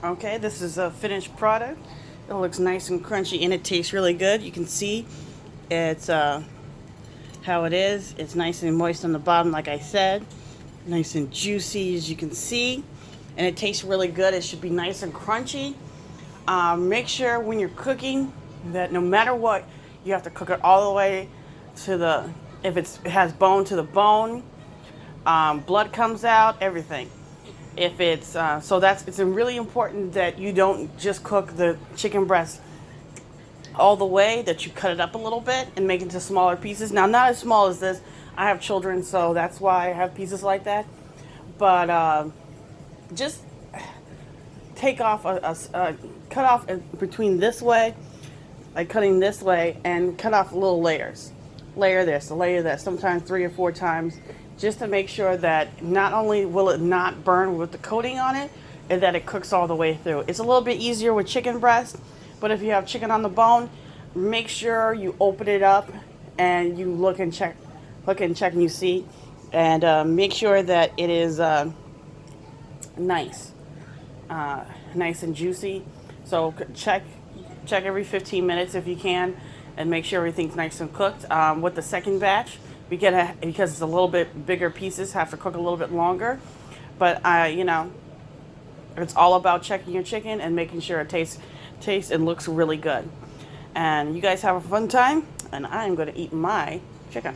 Okay, this is a finished product. It looks nice and crunchy and it tastes really good. You can see it's how it is. It's nice and moist on the bottom, like I said. Nice and juicy, as you can see. And it tastes really good. It should be nice and crunchy. Make sure when you're cooking that no matter what, you have to cook it all the way to the, if it has bone, to the bone. Blood comes out, everything. If it's it's really important that you don't just cook the chicken breast all the way, that you cut it up a little bit and make it into smaller pieces. Now, not as small as this. I have children, so that's why I have pieces like that. But just take off cut off between this way, like cutting this way, and cut off little layers. Layer this, layer that, sometimes 3 or 4 times, just to make sure that not only will it not burn with the coating on it, and that it cooks all the way through. It's a little bit easier with chicken breast, but if you have chicken on the bone, make sure you open it up and you look and check and you see, and make sure that it is nice and juicy. So check every 15 minutes if you can, and make sure everything's nice and cooked. With the second batch, because it's a little bit bigger pieces, have to cook a little bit longer. But it's all about checking your chicken and making sure it tastes and looks really good. And you guys have a fun time, and I am going to eat my chicken.